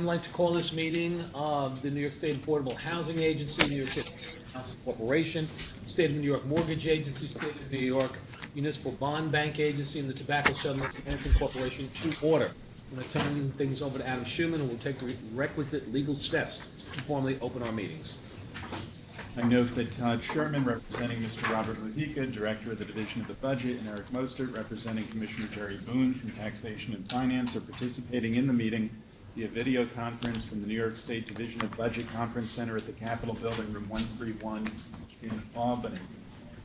like to call this meeting of the New York State Affordable Housing Agency, New York State Housing Corporation, State of New York Mortgage Agency, State of New York Municipal Bond Bank Agency, and the Tobacco Settlement Financing Corporation to order. I'm going to turn things over to Adam Schuman, who will take the requisite legal steps to formally open our meetings. I note that Todd Sherman, representing Mr. Robert Mujica, Director of the Division of the Budget, and Eric Mostert, representing Commissioner Jerry Boone from Taxation and Finance, are participating in the meeting via video conference from the New York State Division of Budget Conference Center at the Capitol Building, room 131 in Albany.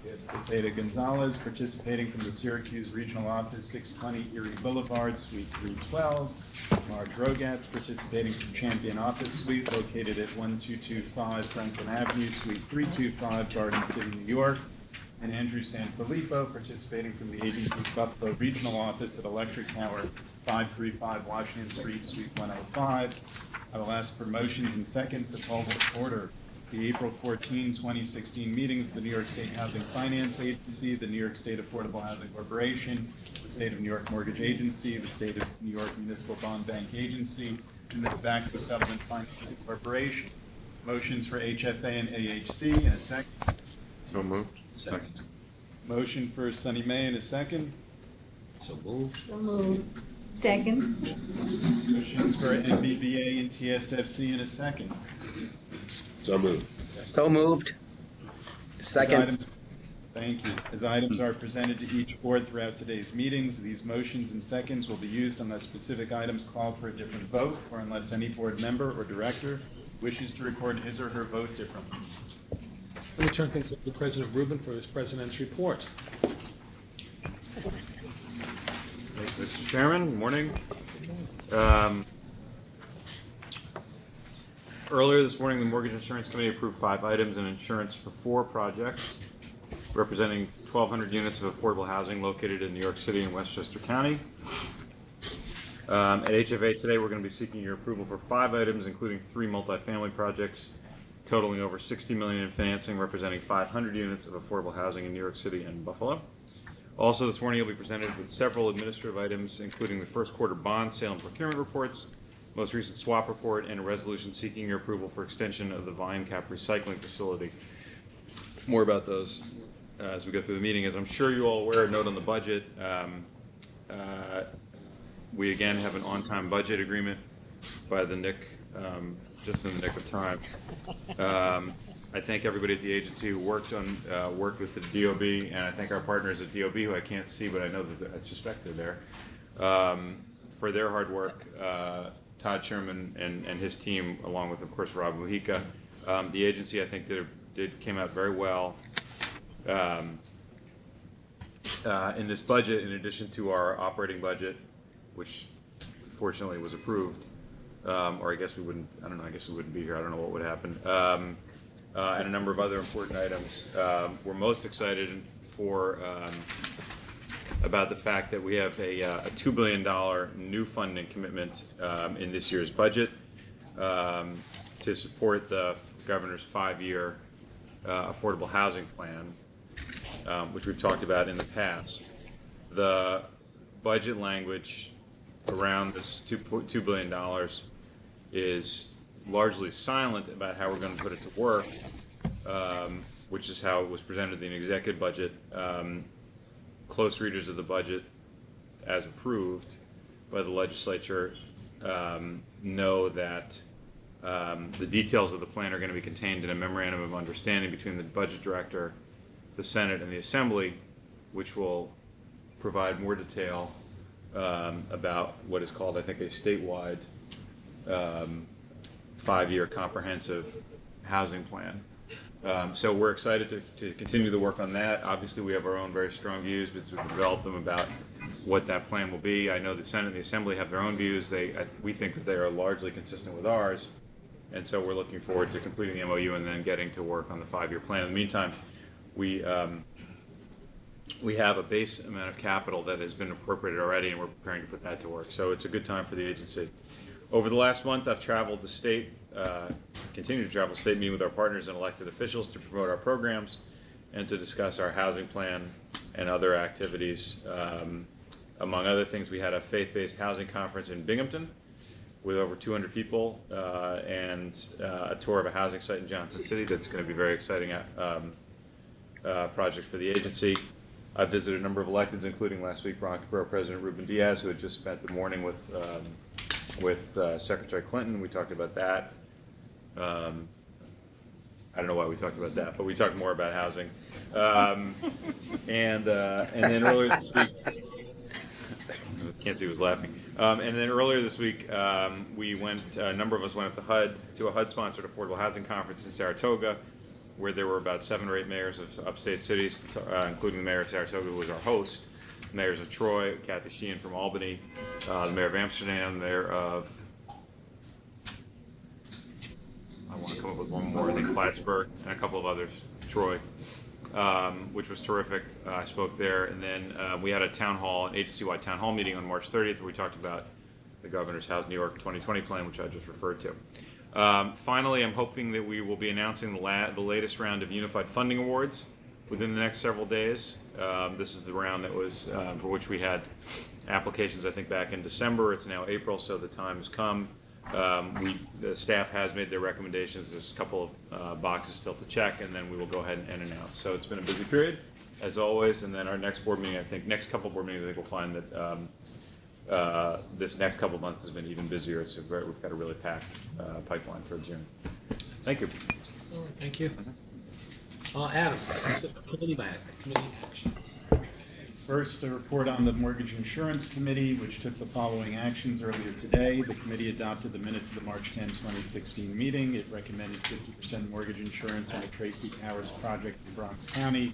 We have Theta Gonzalez participating from the Syracuse Regional Office, 620 Erie Boulevard, Suite 312. Marge Rogatz participating from Champion Office Suite, located at 1225 Franklin Avenue, Suite 325, Garden City, New York. And Andrew Sanfilippo participating from the agency's Buffalo Regional Office at Electric Tower, 535 Washington Street, Suite 105. I will ask for motions and seconds to call to order the April 14, 2016 meetings of the New York State Housing Finance Agency, the New York State Affordable Housing Corporation, the State of New York Mortgage Agency, the State of New York Municipal Bond Bank Agency, and the Tobacco Settlement Financing Corporation. Motions for HFA and AHC in a second. So moved. Second. Motion for Sunny May in a second. So moved. So moved. Second. Motions for MBBA and TSFC in a second. So moved. So moved. Second. Thank you. As items are presented to each board throughout today's meetings, these motions and seconds will be used unless specific items call for a different vote or unless any board member or director wishes to record his or her vote differently. Let me turn things over to President Rubin for his president's report. Thanks, Mr. Chairman. Good morning. Earlier this morning, the Mortgage Insurance Committee approved 5 items in insurance for 4 projects, representing 1,200 units of affordable housing located in New York City and Westchester County. At HFA today, we're going to be seeking your approval for 5 items, including 3 multifamily projects, totaling over $60 million in financing, representing 500 units of affordable housing in New York City and Buffalo. Also, this morning, you'll be presented with several administrative items, including the first quarter bond sale and procurement reports, most recent swap report, and a resolution seeking your approval for extension of the volume cap recycling facility. More about those as we go through the meeting. As I'm sure you're all aware, a note on the budget. We again have an on-time budget agreement by the NIC, just in the nick of time. I thank everybody at the agency who worked with the DOB, and I thank our partners at DOB, who I can't see, but I know that I suspect they're there, for their hard work. Todd Sherman and his team, along with, of course, Rob Mujica. The agency, I think, came out very well in this budget, in addition to our operating budget, which fortunately was approved. Or I guess we wouldn't, I don't know, I guess we wouldn't be here. I don't know what would happen. And a number of other important items. We're most excited about the fact that we have a $2 billion new funding commitment in this year's budget to support the governor's 5-year affordable housing plan, which we've talked about in the past. The budget language around this $2 billion is largely silent about how we're going to put it to work, which is how it was presented in the executive budget. Close readers of the budget, as approved by the legislature, know that the details of the plan are going to be contained in a memorandum of understanding between the budget director, the Senate, and the Assembly, which will provide more detail about what is called, I think, a statewide 5-year comprehensive housing plan. So we're excited to continue the work on that. Obviously, we have our own very strong views, but to develop them about what that plan will be. I know the Senate and the Assembly have their own views. We think that they are largely consistent with ours, and so we're looking forward to completing the MOU and then getting to work on the 5-year plan. In the meantime, we have a base amount of capital that has been appropriated already, and we're preparing to put that to work. So it's a good time for the agency. Over the last month, I've traveled the state, continue to travel the state, meeting with our partners and elected officials to promote our programs and to discuss our housing plan and other activities. Among other things, we had a faith-based housing conference in Binghamton with over 200 people and a tour of a housing site in Johnson City. That's going to be a very exciting project for the agency. I visited a number of electeds, including last week Borough President Ruben Diaz, who had just spent the morning with Secretary Clinton. We talked about that. I don't know why we talked about that, but we talked more about housing. And then earlier this week, can't see who's laughing. And then earlier this week, we went. A number of us went up to HUD to a HUD-sponsored affordable housing conference in Saratoga, where there were about 7 or 8 mayors of upstate cities, including the mayor of Saratoga, who was our host, mayors of Troy, Kathy Sheehan from Albany, the mayor of Amsterdam, the mayor of, I want to come up with one more, I think Plattsburgh, and a couple of others, Troy, which was terrific. I spoke there, and then we had a town hall, an agency-wide town hall meeting on March 30th, where we talked about the governor's House New York 2020 plan, which I just referred to. Finally, I'm hoping that we will be announcing the latest round of Unified Funding Awards within the next several days. This is the round that was for which we had applications, I think, back in December. It's now April, so the time has come. The staff has made their recommendations. There's a couple of boxes still to check, and then we will go ahead and announce. So it's been a busy period, as always. And then our next board meeting, next couple of board meetings, I think we'll find that this next couple of months has been even busier. We've got a really packed pipeline for June. Thank you. All right, thank you. Adam, committee actions. First, a report on the Mortgage Insurance Committee, which took the following actions earlier today. The committee adopted the minutes of the March 10, 2016 meeting. It recommended 50% mortgage insurance on the Tracy Towers project in Bronx County.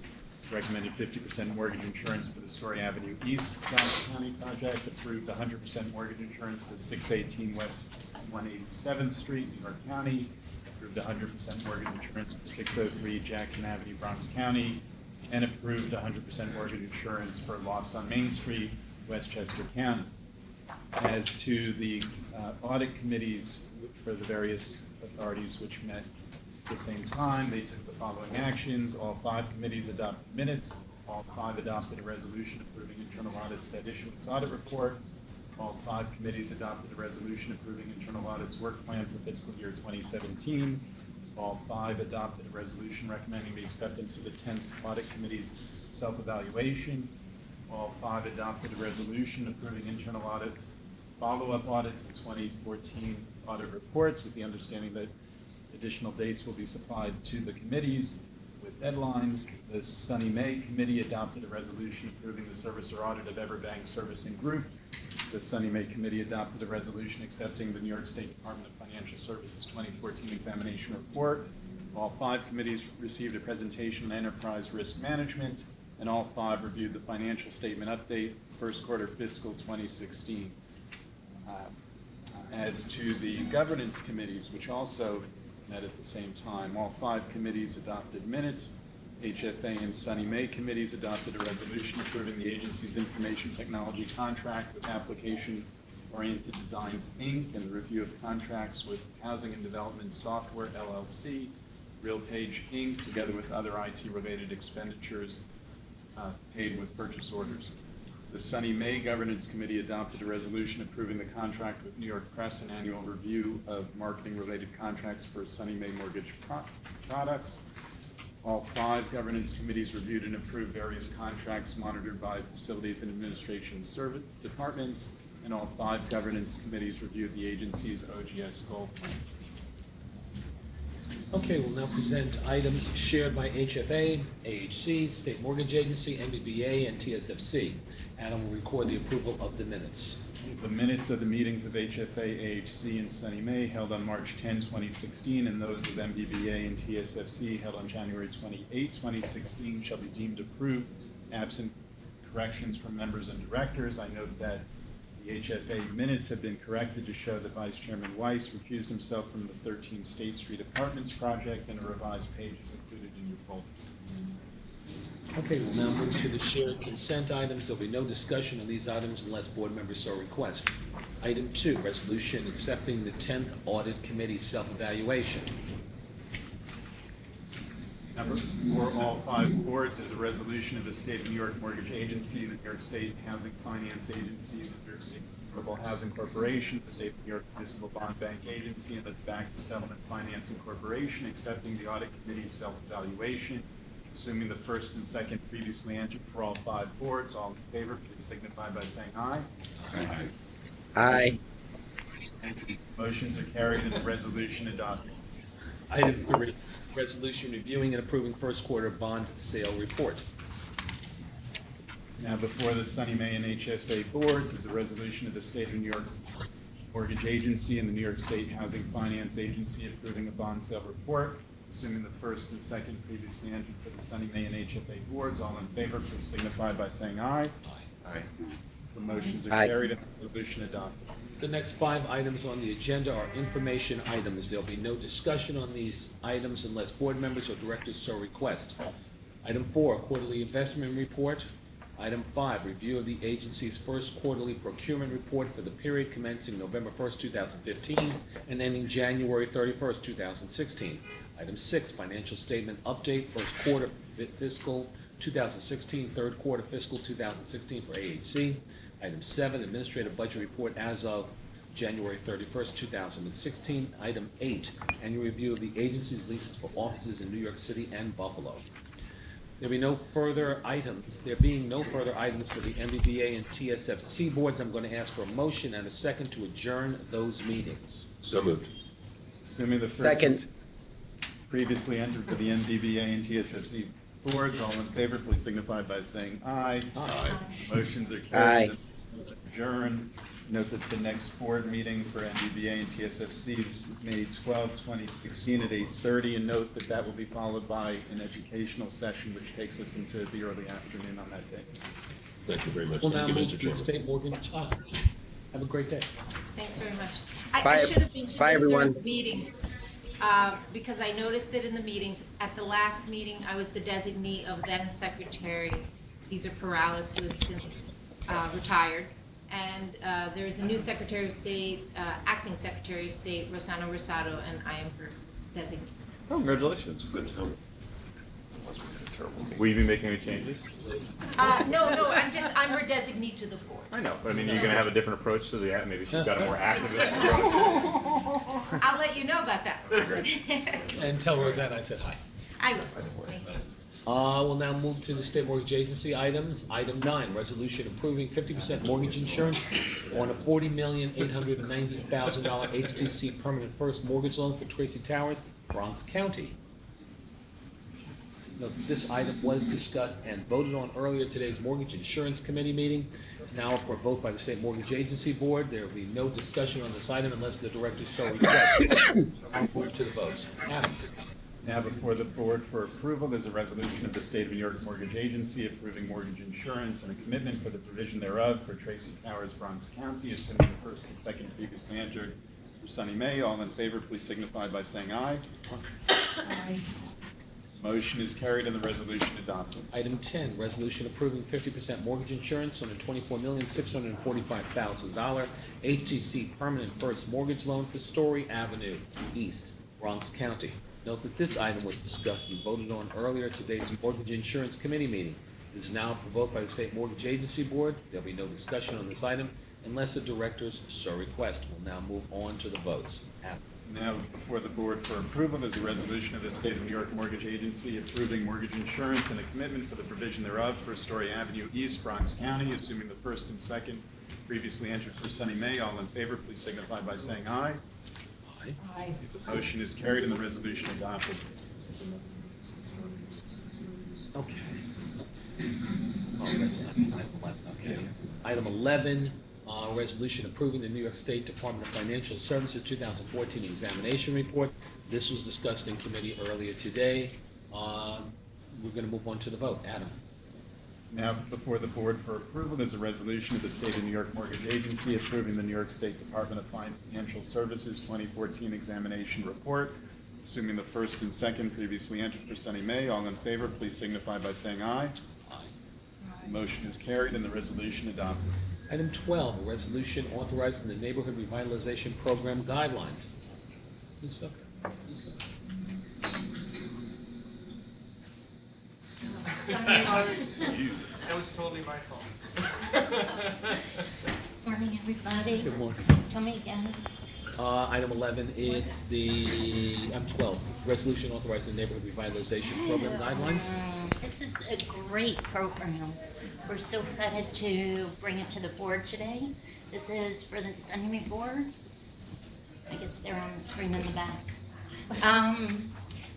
Recommended 50% mortgage insurance for the Story Avenue East Bronx County project. Approved 100% mortgage insurance for 618 West 187th Street, New York County. Approved 100% mortgage insurance for 603 Jackson Avenue, Bronx County. And approved 100% mortgage insurance for lots on Main Street, Westchester County. As to the audit committees for the various authorities which met at the same time, they took the following actions. All 5 committees adopted minutes. All 5 adopted a resolution approving internal audit's debt issuance audit report. All 5 committees adopted a resolution approving internal audit's work plan for fiscal year 2017. All 5 adopted a resolution recommending the acceptance of the 10th Audit Committee's self-evaluation. All 5 adopted a resolution approving internal audits, follow-up audits, and 2014 audit reports, with the understanding that additional dates will be supplied to the committees with deadlines. The Sunny May Committee adopted a resolution approving the service or audit of Everbank Servicing Group. The Sunny May Committee adopted a resolution accepting the New York State Department of Financial Services 2014 examination report. All 5 committees received a presentation on enterprise risk management, and all 5 reviewed the financial statement update, first quarter fiscal 2016. As to the governance committees, which also met at the same time, all 5 committees adopted minutes. HFA and Sunny May committees adopted a resolution approving the agency's information technology contract with Application Oriented Designs, Inc., and the review of contracts with Housing and Development Software, LLC, RealPage, Inc., together with other IT-related expenditures paid with purchase orders. The Sunny May Governance Committee adopted a resolution approving the contract with New York Press and annual review of marketing-related contracts for Sunny May mortgage products. All 5 governance committees reviewed and approved various contracts monitored by facilities and administration service departments, and all 5 governance committees reviewed the agency's OGS goal plan. Okay, we'll now present items shared by HFA, AHC, State Mortgage Agency, MBBA, and TSFC. Adam will record the approval of the minutes. The minutes of the meetings of HFA, AHC, and Sunny May held on March 10, 2016, and those of MBBA and TSFC held on January 28, 2016 shall be deemed approved, absent corrections from members and directors. I note that the HFA minutes have been corrected to show that Vice Chairman Weiss recused himself from the 13 State Street Apartments project, and a revised page is included in your folders. Okay, we'll now move to the shared consent items. There'll be no discussion on these items unless board members so request. Item 2, resolution accepting the 10th Audit Committee self-evaluation. Number for all five boards is a resolution of the State of New York Mortgage Agency, the New York State Housing Finance Agency, the New York State Affordable Housing Corporation, the State of New York Municipal Bond Bank Agency, and the Tobacco Settlement Financing Corporation, accepting the Audit Committee's self-evaluation, assuming the first and second previously entered for all five boards. All in favor, please signify by saying aye. Aye. Motions are carried and the resolution adopted. Item 3, resolution reviewing and approving first quarter bond sale report. Now before the Sunny May and HFA boards is a resolution of the State of New York Mortgage Agency and the New York State Housing Finance Agency approving a bond sale report, assuming the first and second previously entered for the Sunny May and HFA boards. All in favor, please signify by saying aye. Aye. The motions are Aye. carried and the resolution adopted. The next 5 items on the agenda are information items. There'll be no discussion on these items unless board members or directors so request. Item 4, quarterly investment report. Item 5, review of the agency's first quarterly procurement report for the period commencing November 1st, 2015 and ending January 31st, 2016. Item 6, financial statement update, first quarter fiscal 2016, third quarter fiscal 2016 for AHC. Item 7, administrative budget report as of January 31st, 2016. Item 8, annual review of the agency's leases for offices in New York City and Buffalo. There being no further items for the MBBA and TSFC boards, I'm going to ask for a motion and a second to adjourn those meetings. So moved. Assuming the first Second. previously entered for the NBBA and TSFC boards, all in favor, please signify by saying aye. Aye. Motions are Aye. carried. Adjourn. Note that the next board meeting for NBBA and TSFC is May 12, 2016 at 8:30, and note that that will be followed by an educational session, which takes us into the early afternoon on that day. Thank you very much. We'll now Thank you, move Mr. to the Chairman. state mortgage. Have a great day. Thanks very much. Bye- I should have mentioned bye, this during everyone. the meeting, because I noticed it in the meetings. At the last meeting, I was the designee of then Secretary Cesar Perales, who has since retired. And there is a new Secretary of State, Acting Secretary of State, Rossano Rosado, and I am her designee. Oh, congratulations. Good film. Once we had a terrible meeting. Will you be making any changes? No, I'm her designee to the board. I know, but I mean, you're gonna have a different approach to the, maybe she's got a more activist approach. I'll let you know about that. And tell Roseanne I said hi. I will. Thank you. We'll now move to the state mortgage agency items. Item 9, resolution approving 50% mortgage insurance on a $40,890,000 HTC permanent first mortgage loan for Tracy Towers, Bronx County. Note that this item was discussed and voted on earlier today's Mortgage Insurance Committee meeting. It's now up for a vote by the State Mortgage Agency Board. There will be no discussion on this item unless the director so requests. I'll move to the votes. Adam? Now before the board for approval, there's a resolution of the State of New York Mortgage Agency approving mortgage insurance and a commitment for the provision thereof for Tracy Towers, Bronx County, assuming the first and second previously entered for Sunny May. All in favor, please signify by saying aye. Aye. Motion is carried and the resolution adopted. Item 10, resolution approving 50% mortgage insurance on a $24,645,000 HTC permanent first mortgage loan for Story Avenue East, Bronx County. Note that this item was discussed and voted on earlier today's Mortgage Insurance Committee meeting. It is now up for vote by the State Mortgage Agency Board. There'll be no discussion on this item unless the directors so request. We'll now move on to the votes. Adam? Now before the board for approval, there's a resolution of the State of New York Mortgage Agency approving mortgage insurance and a commitment for the provision thereof for Story Avenue East, Bronx County, assuming the first and second previously entered for Sunny May. All in favor, please signify by saying aye. Aye. Aye. Motion is carried and the resolution adopted. Okay. Oh, that's item 11, okay. Item 11, resolution approving the New York State Department of Financial Services 2014 examination report. This was discussed in committee earlier today. We're going to move on to the vote. Adam? Now before the board for approval, there's a resolution of the State of New York Mortgage Agency approving the New York State Department of Financial Services 2014 examination report, assuming the first and second previously entered for Sunny May. All in favor, please signify by saying aye. Aye. Motion is carried and the resolution adopted. Item 12, a resolution authorizing the Neighborhood Revitalization Program guidelines. Ms. Zucker? Sorry. That was totally my fault. Morning, everybody. Good morning. Tell me again. Item 11, it's item 12, resolution authorizing neighborhood revitalization program guidelines. This is a great program. We're so excited to bring it to the board today. This is for the Sunny board. I guess they're on the screen in the back.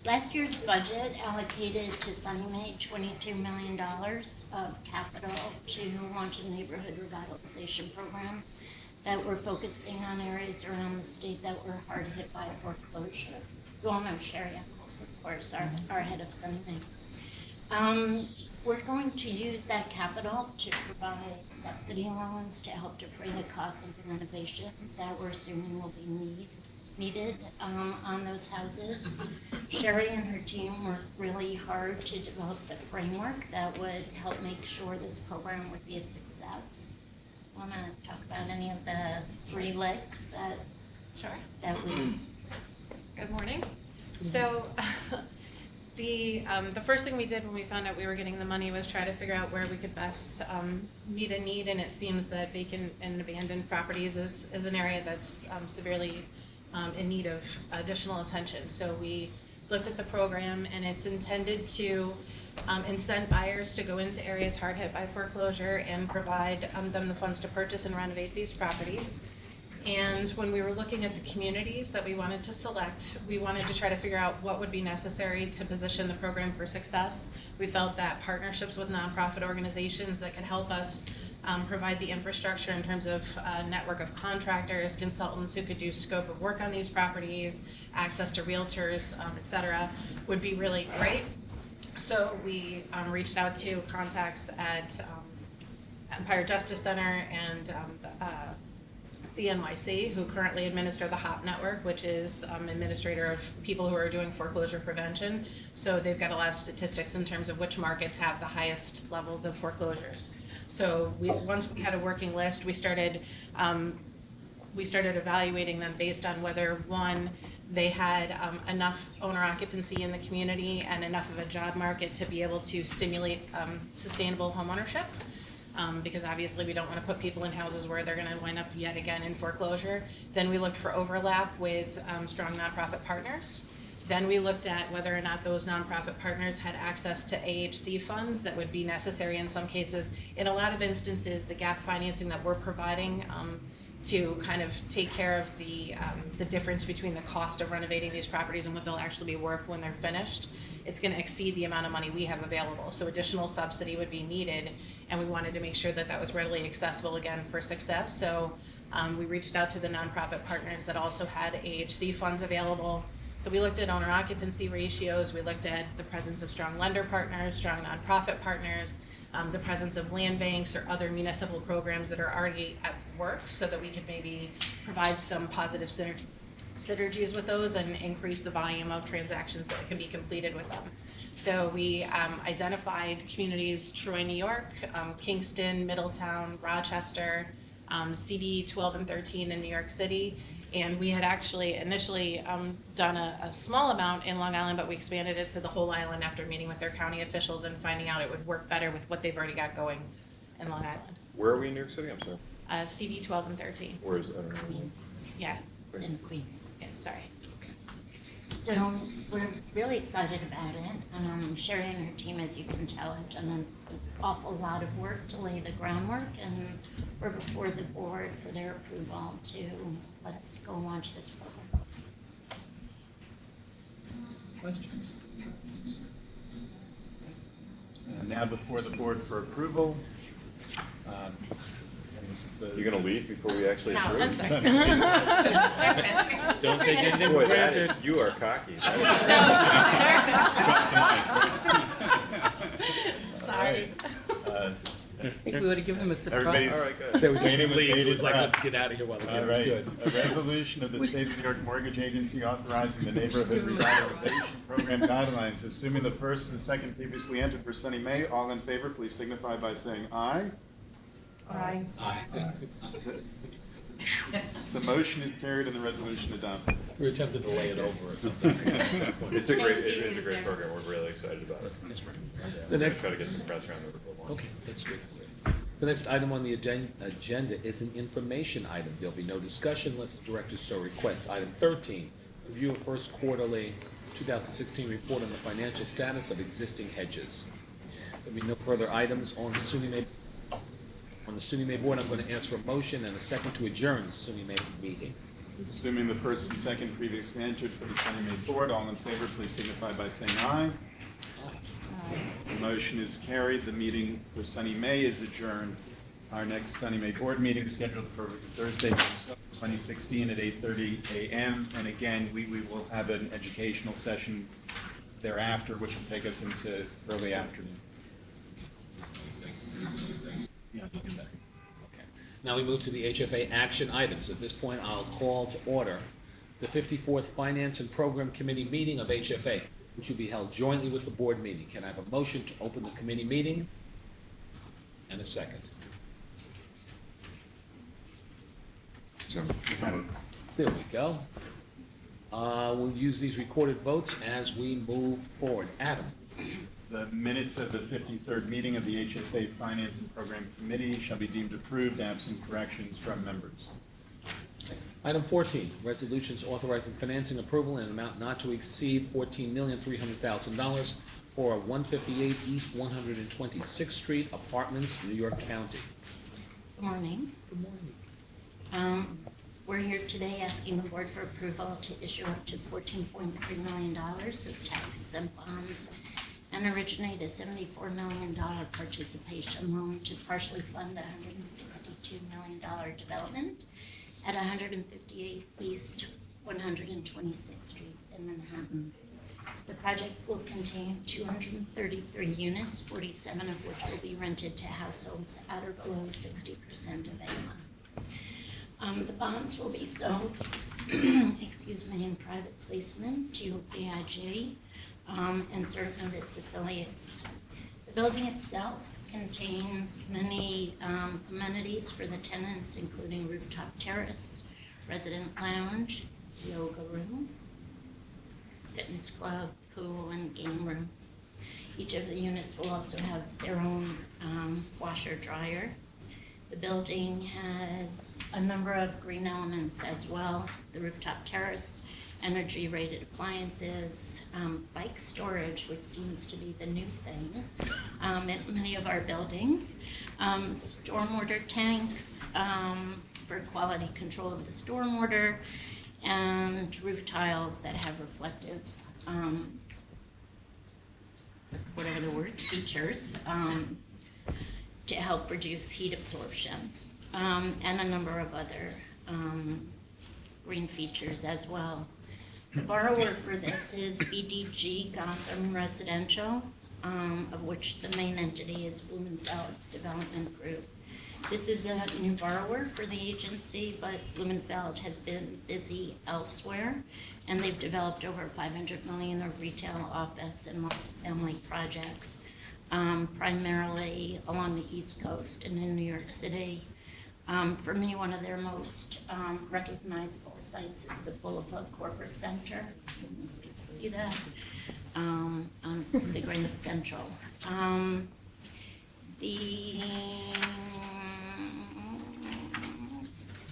Last year's budget allocated to Sunny Mae $22 million of capital to launch a neighborhood revitalization program that we're focusing on areas around the state that were hard hit by foreclosure. You all know Sherry Eccles, of course, our head of Sunny Mae. We're going to use that capital to provide subsidy loans to help defray the cost of the renovation that we're assuming will be needed on those houses. Sherry and her team worked really hard to develop the framework that would help make sure this program would be a success. Want to talk about any of the 3 legs that Sure. we Good morning. So, the first thing we did when we found out we were getting the money was try to figure out where we could best meet a need, and it seems that vacant and abandoned properties is an area that's severely in need of additional attention. So we looked at the program, and it's intended to incent buyers to go into areas hard hit by foreclosure and provide them the funds to purchase and renovate these properties. And when we were looking at the communities that we wanted to select, we wanted to try to figure out what would be necessary to position the program for success. We felt that partnerships with nonprofit organizations that could help us provide the infrastructure in terms of a network of contractors, consultants who could do scope of work on these properties, access to realtors, et cetera, would be really great. So we reached out to contacts at Empire Justice Center and CNYC, who currently administer the HOP network, which is administrator of people who are doing foreclosure prevention. So they've got a lot of statistics in terms of which markets have the highest levels of foreclosures. So once we had a working list, we started evaluating them based on whether, one, they had enough owner occupancy in the community and enough of a job market to be able to stimulate sustainable homeownership. Because obviously we don't want to put people in houses where they're going to wind up yet again in foreclosure. Then we looked for overlap with strong nonprofit partners. Then we looked at whether or not those nonprofit partners had access to AHC funds that would be necessary in some cases. In a lot of instances, the gap financing that we're providing to kind of take care of the difference between the cost of renovating these properties and what they'll actually be worth when they're finished, it's going to exceed the amount of money we have available. So additional subsidy would be needed, and we wanted to make sure that that was readily accessible again for success. So we reached out to the nonprofit partners that also had AHC funds available. So we looked at owner occupancy ratios, we looked at the presence of strong lender partners, strong nonprofit partners, the presence of land banks or other municipal programs that are already at work, so that we could maybe provide some positive synergies with those and increase the volume of transactions that can be completed with them. So we identified communities: Troy, New York, Kingston, Middletown, Rochester, CD 12 and 13 in New York City. And we had actually initially done a small amount in Long Island, but we expanded it to the whole island after meeting with their county officials and finding out it would work better with what they've already got going in Long Island. Where are we in New York City? I'm sorry. CD 12 and 13. Where is it? I don't know. Queens. Yeah, It's in Queens. yeah, sorry. So we're really excited about it. Sherry and her team, as you can tell, have done an awful lot of work to lay the groundwork, and we're before the board for their approval to let us go launch this program. Questions? Now before the board for approval. And this is the- You're gonna leave before we actually No, approve? I'm sorry. Don't take anything Boy, for that is, granted. you are cocky. That Sorry. I think we would have given them a surprise. Everybody's is- All right, good. They were just waiting with relieved. It bated was like, breath. let's get out of here while the All game was right, good. a resolution of the State of New York Mortgage Agency authorizing the neighborhood revitalization program guidelines, assuming the first and second previously entered for Sunny Mae. All in favor, please signify by saying aye. Aye. Aye. The motion is carried and the resolution adopted. We attempted to lay it over or something. It's a great, Thank it you is a great very program. We're really excited about it. The next- Try to get some press around it. Okay, that's good. The next item on the agenda is an information item. There'll be no discussion unless the director so requests. Item 13, review of first quarterly 2016 report on the financial status of existing hedges. There'll be no further items on the SUNY May board. I'm going to ask for a motion and a second to adjourn the SUNY May meeting. Assuming the first and second previously entered for the Sunny May board, all in favor, please signify by saying aye. The motion is carried. The meeting for Sunny May is adjourned. Our next Sunny May board meeting is scheduled for Thursday, March 2016 at 8:30 a.m. And again, we will have an educational session thereafter, which will take us into early afternoon. Yeah, exactly. Okay. Now we move to the HFA action items. At this point, I'll call to order the 54th Finance and Program Committee meeting of HFA, which will be held jointly with the board meeting. Can I have a motion to open the committee meeting? And a second. There we go. We'll use these recorded votes as we move forward. Adam? The minutes of the 53rd meeting of the HFA Finance and Program Committee shall be deemed approved absent corrections from members. Item 14, resolutions authorizing financing approval in an amount not to exceed $14,300,000 for 158 East 126th Street, Apartments, New York County. Good morning. Good morning. We're here today asking the board for approval to issue up to $14.3 million of tax exempt bonds and originate a $74 million participation loan to partially fund a $162 million development at 158 East 126th Street in Manhattan. The project will contain 233 units, 47 of which will be rented to households at or below 60% of AMA. The bonds will be sold, excuse me, in private placement to AIG and certain of its affiliates. The building itself contains many amenities for the tenants, including rooftop terrace, resident lounge, yoga room, fitness club, pool, and game room. Each of the units will also have their own washer dryer. The building has a number of green elements as well. The rooftop terrace, energy rated appliances, bike storage, which seems to be the new thing at many of our buildings, stormwater tanks for quality control of the stormwater, and roof tiles that have reflective, whatever the words, features, to help reduce heat absorption, and a number of other green features as well. The borrower for this is BDG Gotham Residential, of which the main entity is Blumenfeld Development Group. This is a new borrower for the agency, but Blumenfeld has been busy elsewhere, and they've developed over $500 million of retail, office, and multifamily projects, primarily along the East Coast and in New York City. For me, one of their most recognizable sites is the Boulevard Corporate Center. People see that on the Grand Central.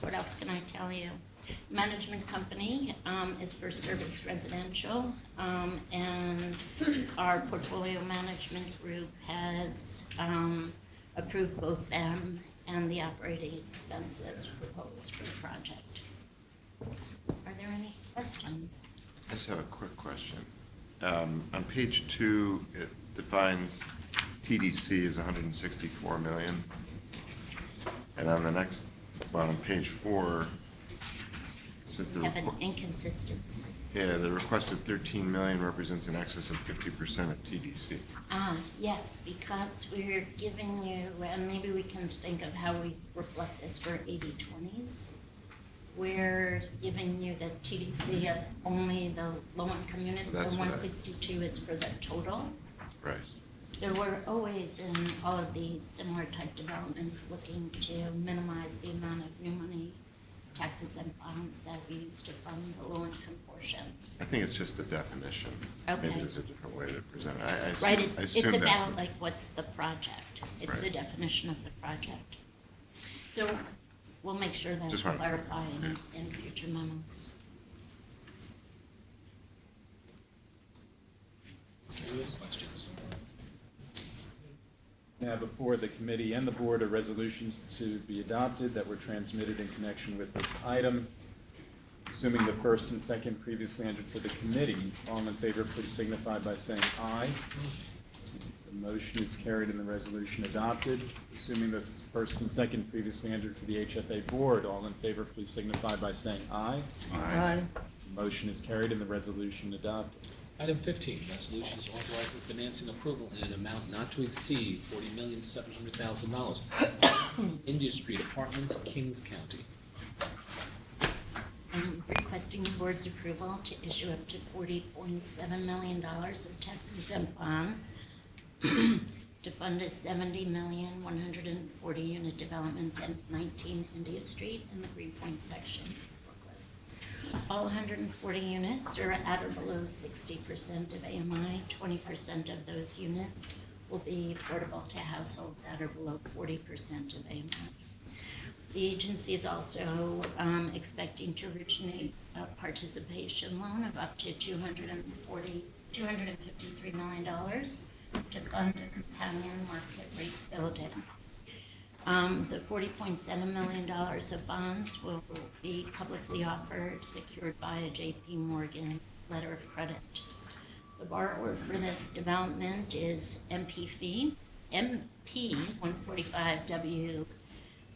What else can I tell you? Management company is First Service Residential, and our portfolio management group has approved both them and the operating expenses proposed for the project. Are there any questions? I just have a quick question. On page 2, it defines TDC as 164 million. And on the next, well, on page 4, it says Have an inconsistency. the requested 13 million represents an excess of 50% of TDC. Yes, because we're giving you, and maybe we can think of how we reflect this for 80/20s. We're giving you the TDC of only the low-income units, the That's what I- 162 is for the total. Right. So we're always in all of these similar type developments looking to minimize the amount of new money tax exempt bonds that we use to fund the low-income portion. I think it's just the definition. Okay. Maybe there's a different way to present it. I assume, Right, I it's assume that's about the- like what's the project. It's the Right. definition of the project. So we'll make sure that's Just wanted to clarified clarify, in future memos. Any other questions? Now, before the committee and the board are resolutions to be adopted that were transmitted in connection with this item. Assuming the first and second previously entered for the committee, all in favor, please signify by saying aye. The motion is carried and the resolution adopted. Assuming the first and second previously entered for the HFA board, all in favor, please signify by saying aye. Aye. The motion is carried and the resolution adopted. Item 15, resolutions authorizing financing approval in an amount not to exceed $40,700,000. India Street Apartments, Kings County. I'm requesting the board's approval to issue up to $40.7 million of tax exempt bonds to fund a 70,140 unit development at 19 India Street in the Greenpoint section. All 140 units are at or below 60% of AMI. 20% of those units will be affordable to households at or below 40% of AMI. The agency is also expecting to originate a participation loan of up to $253 million to fund a companion market rate building. The $40.7 million of bonds will be publicly offered, secured by a JP Morgan letter of credit. The borrower for this development is MP 145W,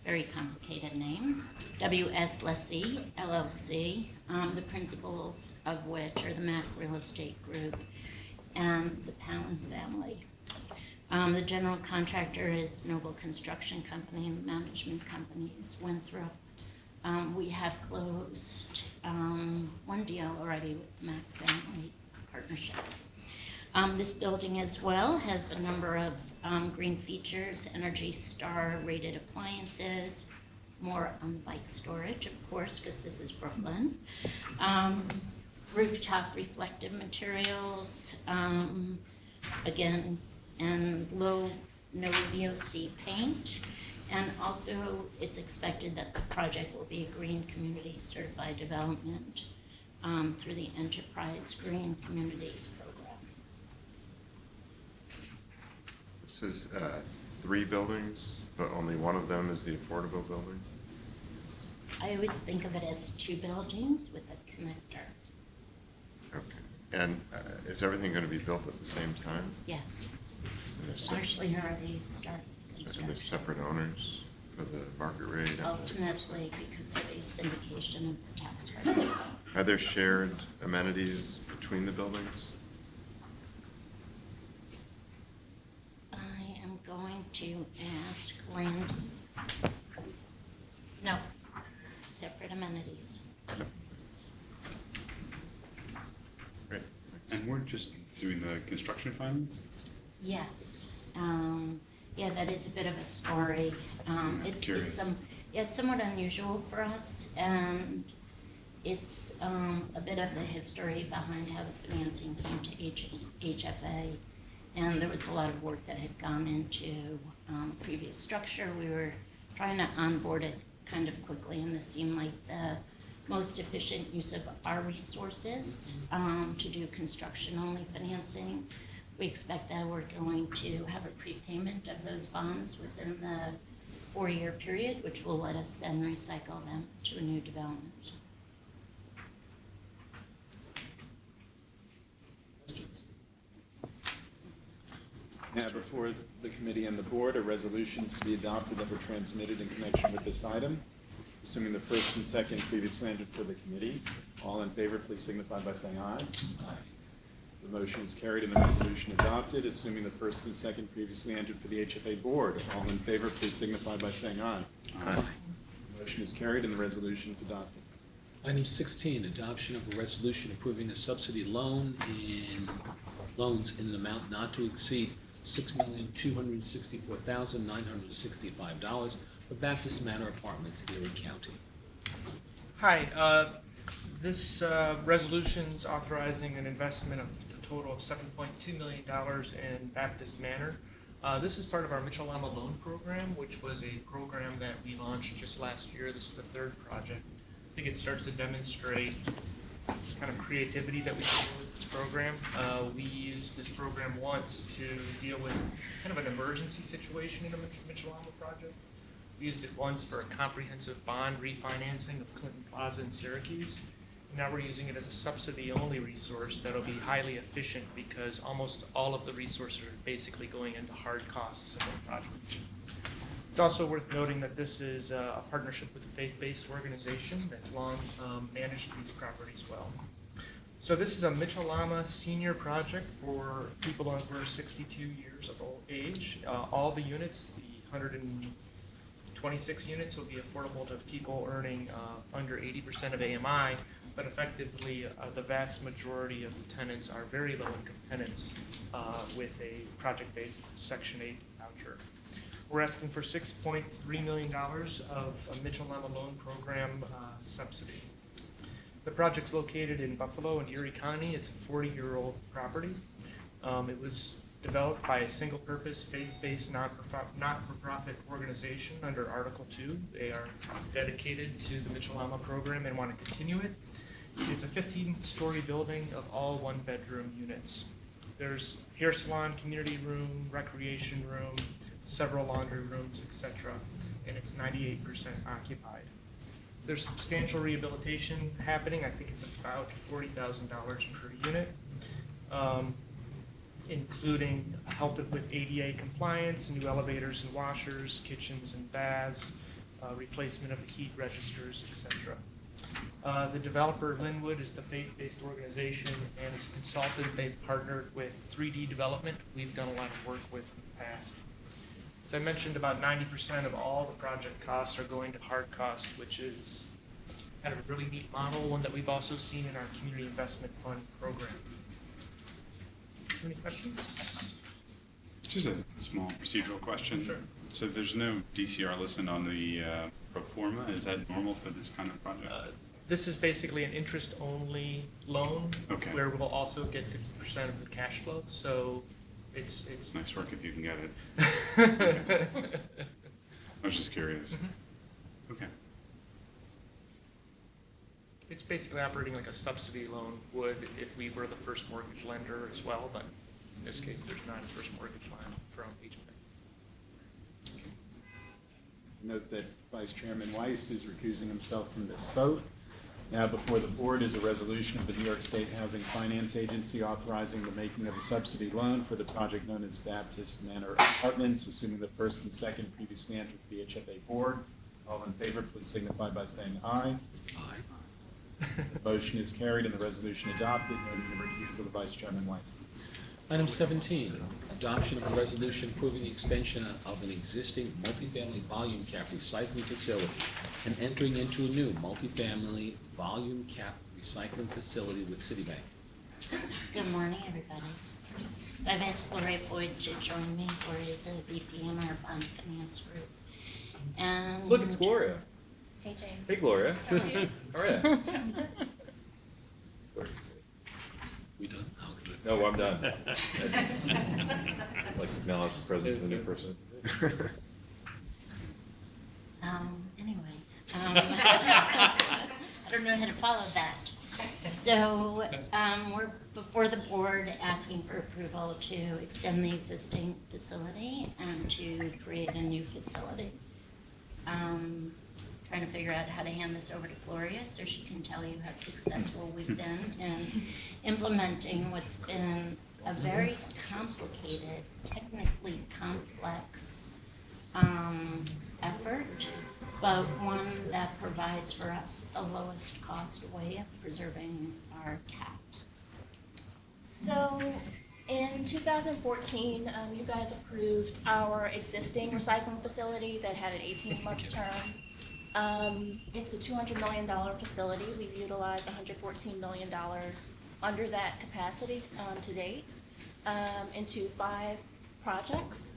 very complicated name, WS Lessee LLC, the principals of which are the Mack Real Estate Group and the Palin family. The general contractor is Noble Construction Company, and the management company is Winthrop. We have closed one deal already with the Mack Family Partnership. This building as well has a number of green features, Energy Star rated appliances, more bike storage, of course, because this is Brooklyn. Rooftop reflective materials, again, and no VOC paint. And also, it's expected that the project will be a Green Community Certified Development through the Enterprise Green Communities Program. This is 3 buildings, but only one of them is the affordable building? I always think of it as 2 buildings with a connector. Okay. And is everything going to be built at the same time? Yes, And there's sep- actually already started and there's construction. separate owners for the market rate? and- Ultimately, because of a syndication of the tax credits. Are there shared amenities between the buildings? I am going to ask Randy. No, separate amenities. Great. And we're just doing the construction funds? Yes, yeah, that is a bit of a story. Curious. It's somewhat unusual for us, and it's a bit of the history behind how the financing came to HFA. And there was a lot of work that had gone into previous structure. We were trying to onboard it kind of quickly, and this seemed like the most efficient use of our resources to do construction-only financing. We expect that we're going to have a prepayment of those bonds within the 4-year period, which will let us then recycle them to a new development. Now, before the committee and the board are resolutions to be adopted that were transmitted in connection with this item. Assuming the first and second previously entered for the committee, all in favor, please signify by saying aye. Aye. The motion is carried and the resolution adopted. Assuming the first and second previously entered for the HFA board, all in favor, please signify by saying aye. Aye. The motion is carried and the resolution is adopted. Item 16, adoption of a resolution approving a subsidy loans in an amount not to exceed $6,264,965 for Baptist Manor Apartments, Erie County. Hi, this resolution's authorizing an investment of a total of $7.2 million in Baptist Manor. This is part of our Mitchell-Lama Loan Program, which was a program that we launched just last year. This is the third project. I think it starts to demonstrate kind of creativity that we can do with this program. We used this program once to deal with kind of an emergency situation in a Mitchell-Lama project. We used it once for a comprehensive bond refinancing of Clinton Plaza in Syracuse. Now we're using it as a subsidy-only resource that'll be highly efficient because almost all of the resources are basically going into hard costs of the project. It's also worth noting that this is a partnership with a faith-based organization that's long managed these properties well. So this is a Mitchell-Lama senior project for people over 62 years of old age. All the units, the 126 units, will be affordable to people earning under 80% of AMI, but effectively the vast majority of the tenants are very low-income tenants with a project-based Section 8 voucher. We're asking for $6.3 million of a Mitchell-Lama Loan Program subsidy. The project's located in Buffalo and Erie County. It's a 40-year-old property. It was developed by a single-purpose, faith-based, not-for-profit organization under Article 2. They are dedicated to the Mitchell-Lama program and want to continue it. It's a 15-story building of all one-bedroom units. There's hair salon, community room, recreation room, several laundry rooms, etc., and it's 98% occupied. There's substantial rehabilitation happening. I think it's about $40,000 per unit, including help with ADA compliance, new elevators and washers, kitchens and baths, replacement of the heat registers, etc. The developer, Linwood, is the faith-based organization, and as a consultant, they've partnered with 3D Development. We've done a lot of work with in the past. As I mentioned, about 90% of all the project costs are going to hard costs, which is kind of a really neat model, one that we've also seen in our Community Investment Fund program. Any questions? Just a small procedural question. Sure. So there's no DCR listed on the pro forma. Is that normal for this kind of project? This is basically an interest-only loan, Okay. where we'll also get 50% of the cash flow. So it's It's nice work if you can get it. I was just curious. Okay. It's basically operating like a subsidy loan would if we were the first mortgage lender as well, but in this case, there's not a first mortgage line from each bank. Note that Vice Chairman Weiss is recusing himself from this vote. Now before the board is a resolution of the New York State Housing Finance Agency authorizing the making of a subsidy loan for the project known as Baptist Manor Apartments, assuming the first and second previously entered the HFA board. All in favor, please signify by saying aye. Aye. The motion is carried and the resolution adopted, noting the recusal of Vice Chairman Weiss. Item 17, adoption of a resolution approving the extension of an existing multifamily volume cap recycling facility and entering into a new multifamily volume cap recycling facility with Citibank. Good morning, everybody. I've asked Gloria Floyd to join me. Gloria is a VP in our bond finance group. And Look, it's Gloria. Hey, Jane. Hey, Gloria. How are you? We done? Oh, good. No, I'm done. It's like acknowledge the presence of a new person. Anyway, I don't know how to follow that. So, we're before the board asking for approval to extend the existing facility and to create a new facility. Trying to figure out how to hand this over to Gloria so she can tell you how successful we've been in implementing what's been a very complicated, technically complex effort, but one that provides for us the lowest cost way of preserving our cap. So in 2014, you guys approved our existing recycling facility that had an 18-month term. It's a $200 million facility. We've utilized $114 million under that capacity to date into 5 projects.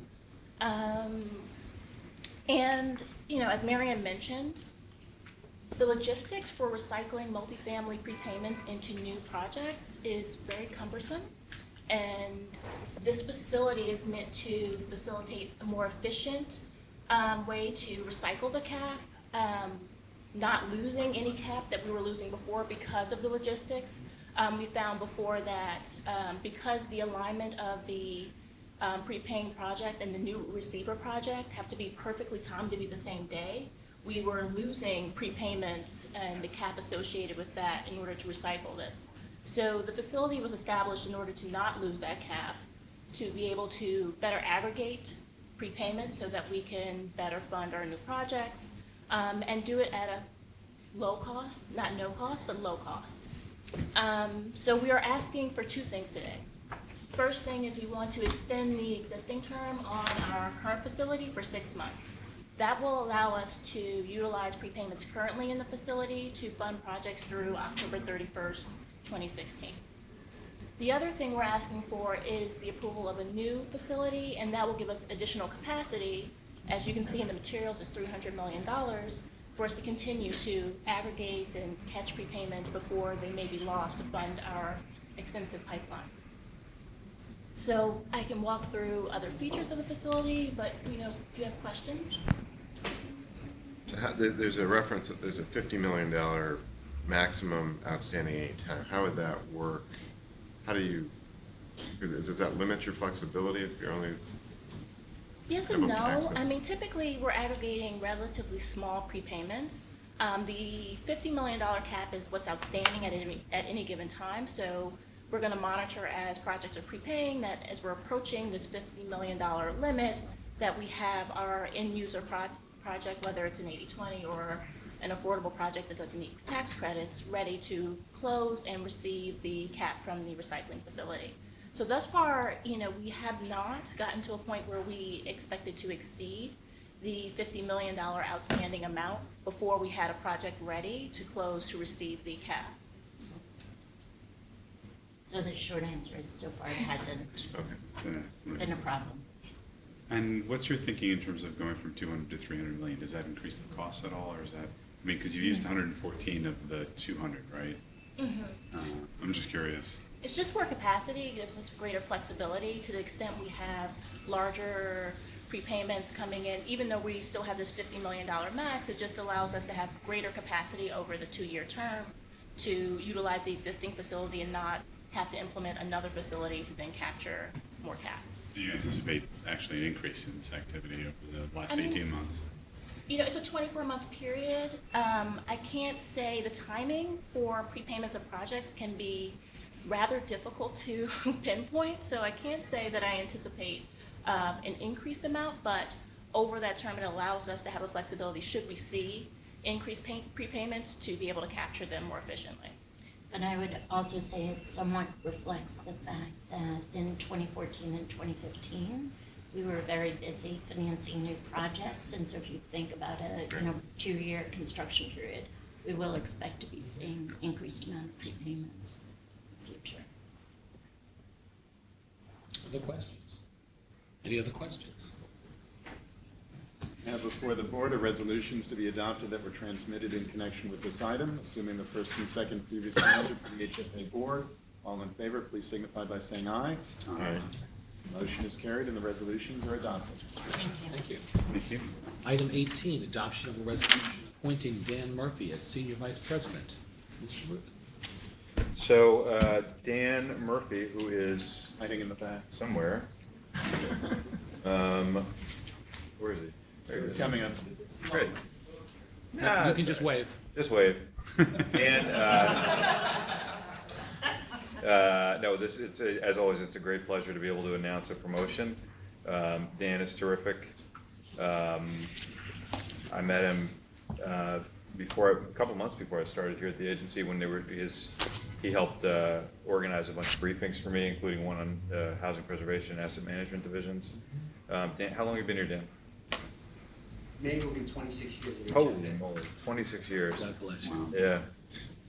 And, you know, as Marian mentioned, The logistics for recycling multifamily prepayments into new projects is very cumbersome. And this facility is meant to facilitate a more efficient way to recycle the cap, not losing any cap that we were losing before because of the logistics. We found before that because the alignment of the prepaying project and the new receiver project have to be perfectly timed to be the same day, we were losing prepayments and the cap associated with that in order to recycle this. So the facility was established in order to not lose that cap, to be able to better aggregate prepayments so that we can better fund our new projects, and do it at a low cost, not no cost, but low cost. So we are asking for two things today. First thing is we want to extend the existing term on our current facility for 6 months. That will allow us to utilize prepayments currently in the facility to fund projects through October 31st, 2016. The other thing we're asking for is the approval of a new facility, and that will give us additional capacity. As you can see in the materials, it's $300 million for us to continue to aggregate and catch prepayments before they may be lost to fund our extensive pipeline. So I can walk through other features of the facility, but if you have questions. So there's a reference that there's a $50 million maximum outstanding any time. How would that work? How do you, does that limit your flexibility if you're only? Yes and no. I mean, typically we're aggregating relatively small prepayments. The $50 million cap is what's outstanding at any given time. So we're going to monitor as projects are prepaying that as we're approaching this $50 million limit that we have our end user project, whether it's an 80/20 or an affordable project that doesn't need tax credits, ready to close and receive the cap from the recycling facility. So thus far, we have not gotten to a point where we expected to exceed the $50 million outstanding amount before we had a project ready to close to receive the cap. So the short answer is so far it hasn't been a problem. And what's your thinking in terms of going from 200 to 300 million? Does that increase the cost at all, or is that, I mean, because you've used 114 of the 200, right? Mm-hmm. I'm just curious. It's just more capacity. It gives us greater flexibility to the extent we have larger prepayments coming in. Even though we still have this $50 million max, it just allows us to have greater capacity over the 2-year term to utilize the existing facility and not have to implement another facility to then capture more cap. Do you anticipate actually an increase in this activity over the last 18 months? It's a 24-month period. I can't say the timing for prepayments of projects can be rather difficult to pinpoint, so I can't say that I anticipate an increased amount, but over that term it allows us to have a flexibility should we see increased prepayments to be able to capture them more efficiently. But I would also say it somewhat reflects the fact that in 2014 and 2015, we were very busy financing new projects, and so if you think about a 2-year construction period, we will expect to be seeing increased amount of prepayments in the future. Other questions? Any other questions? Now before the board are resolutions to be adopted that were transmitted in connection with this item, assuming the first and second previously entered for the HFA board. All in favor, please signify by saying aye. Aye. Motion is carried and the resolutions are adopted. Thank you. Thank you. Item 18, adoption of a resolution appointing Dan Murphy as Senior Vice President. Mr. Rubin. So Dan Murphy, who is Hiding in the back. somewhere, where is he? There he It's is. coming up. Great. You can just wave. Just wave. And no, as always, it's a great pleasure to be able to announce a promotion. Dan is terrific. I met him a couple months before I started here at the agency when he helped organize a bunch of briefings for me, including one on housing preservation and asset management divisions. Dan, how long have you been here, Dan? May will be 26 years. of Holy age. moly, 26 years. God bless you. Yeah.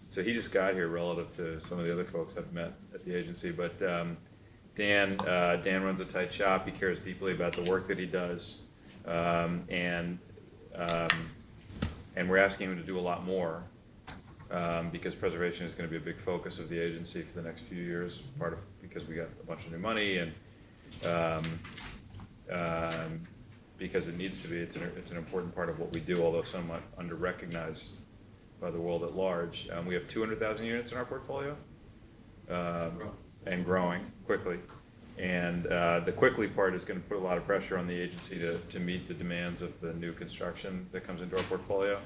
So he just got here relative to some of the other folks I've met at the agency. But Dan runs a tight shop. He cares deeply about the work that he does, and And we're asking him to do a lot more, because preservation is gonna be a big focus of the agency for the next few years, because we got a bunch of new money and, because it needs to be, it's an important part of what we do, although somewhat under-recognized by the world at large. We have 200,000 units in our portfolio, and growing quickly. And the quickly part is gonna put a lot of pressure on the agency to meet the demands of the new construction that comes into our portfolio.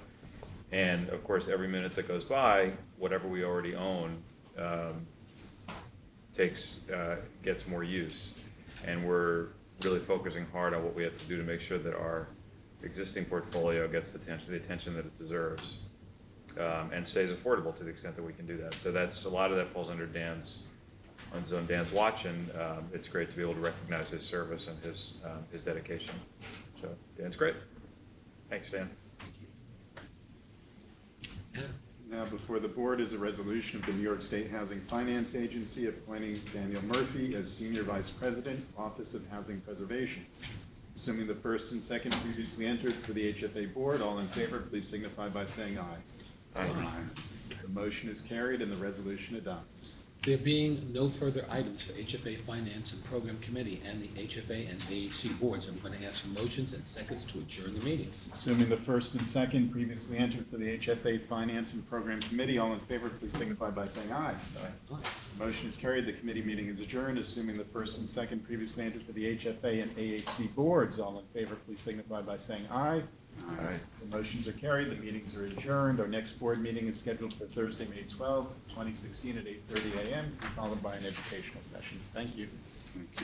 And of course, every minute that goes by, whatever we already own, gets more use. And we're really focusing hard on what we have to do to make sure that our existing portfolio gets the attention that it deserves, and stays affordable to the extent that we can do that. So a lot of that falls under Dan's watch, and it's great to be able to recognize his service and his dedication. So Dan's great. Thanks, Dan. Adam? Now before the board is a resolution of the New York State Housing Finance Agency appointing Daniel Murphy as Senior Vice President, Office of Housing Preservation. Assuming the first and second previously entered for the HFA board, all in favor, please signify by saying aye. Aye. The motion is carried and the resolution adopted. There being no further items for HFA Finance and Program Committee and the HFA and AHC boards, I'm going to ask for motions and seconds to adjourn the meetings. Assuming the first and second previously entered for the HFA Finance and Program Committee, all in favor, please signify by saying aye. Aye. The motion is carried. The committee meeting is adjourned. Assuming the first and second previously entered for the HFA and AHC boards, all in favor, please signify by saying aye. Aye. The motions are carried. The meetings are adjourned. Our next board meeting is scheduled for Thursday, May 12, 2016 at 8:30 a.m., followed by an educational session. Thank you. Thank you.